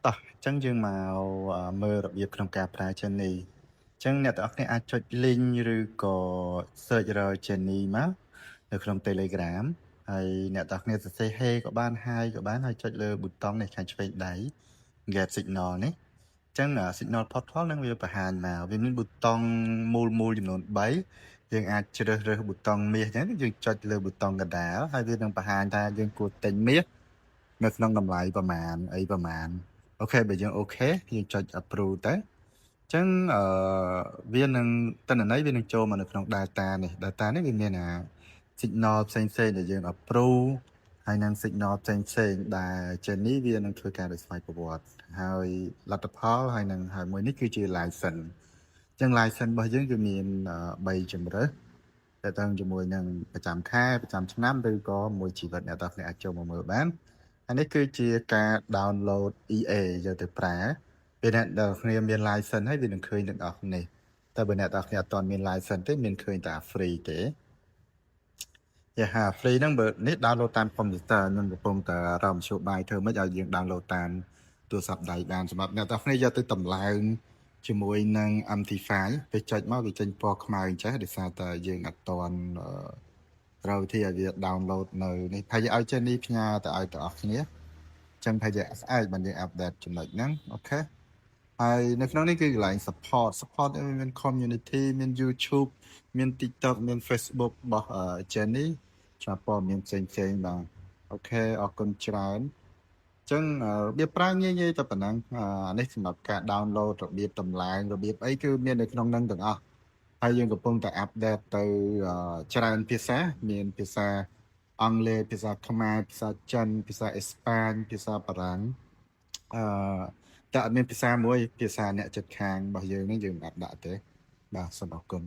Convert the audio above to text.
តោះអញ្ចឹងយើងមកមើលរបៀបក្នុងការប្រើ Jenny អញ្ចឹងអ្នកទាំងអស់គ្នាអាចចុច link ឬក៏ search រក Jenny មកនៅក្នុង Telegram ហើយអ្នកទាំងអស់គ្នាសរសេរ Hey ក៏បាន Hi ក៏បានហើយចុចលើប៊ូតុងនេះខាងឆ្វេងដៃ Get Signal នេះអញ្ចឹង Signal Portal នឹងវាបង្ហាញមកវាមានប៊ូតុងមូលចំនួន3យើងអាចជ្រើសរើសប៊ូតុងមាសអញ្ចឹងយើងចុចលើប៊ូតុងកណ្ដាលហើយវានឹងបង្ហាញថាយើងគួរទិញមាសនៅក្នុងតម្លៃប្រមាណអីប្រមាណអូខេបើយើងអូខេយើងចុច approve ទៅអញ្ចឹងវានឹងតន្ន័យវានឹងចូលមកនៅក្នុង data នេះ data នេះវាមានsignal ផ្សេងៗដែលយើង approve ហើយនឹង signal ផ្សេងៗដែល Jenny វានឹងធ្វើការដោយស្វ័យប្រវត្តិហើយលទ្ធផលហើយមួយនេះគឺជា license អញ្ចឹង license របស់យើងគឺមាន3ជម្រើសតែតាំងជាមួយនឹងប្រចាំខែប្រចាំឆ្នាំឬក៏មួយជីវិតអ្នកទាំងគ្នាអាចចូលមកមើលបានហើយនេះគឺជាការ download EA យកទៅប្រើពេលអ្នកទាំងគ្នាមាន license ហើយវានឹងឃើញទាំងអស់នេះតែបើអ្នកទាំងគ្នាអត់ទាន់មាន license ទេមានឃើញតែ free ទេfree ហ្នឹងបើនេះ download តាមកុំព្យូទ័រខ្ញុំកំពុងតែរកមធ្យោបាយធ្វើម៉េចឲ្យយើង download តាមទូរស័ព្ទដៃបានសម្រាប់អ្នកទាំងគ្នាយកទៅតម្លើងជាមួយនឹង MT5 ពេលចុចមកវាចេញពណ៌ខ្មៅអញ្ចឹងដោយសារតែយើងអត់ទាន់ត្រូវវិធីឲ្យវា download នៅនេះហើយឲ្យចេះនេះផ្ញើទៅឲ្យទាំងអស់គ្នាចឹងថាយើងស្អែកបានយើង update ចំណុចហ្នឹងអូខេហើយនៅក្នុងនេះគឺកន្លែង support មាន community មាន YouTube មាន TikTok មាន Facebook របស់ Jenny ចាំព័ត៌មានផ្សេងៗបាទអូខេអរគុណច្រើនអញ្ចឹងរបៀបប្រើងាយតែប៉ុណ្ណឹងនេះសម្រាប់ការ download របៀបតម្លើងរបៀបអីគឺមាននៅក្នុងហ្នឹងទាំងអស់ហើយយើងកំពុងតែ update ទៅច្រើនភាសាមានភាសាអង់គ្លេសភាសាខ្មែរភាសាចិនភាសាអេស្ប៉ាញភាសាបារាំងតែអត់មានភាសាមួយភាសាអ្នកជិតខាងរបស់យើងនេះយើងអត់ដាក់ទេបាទសូមអរគុណ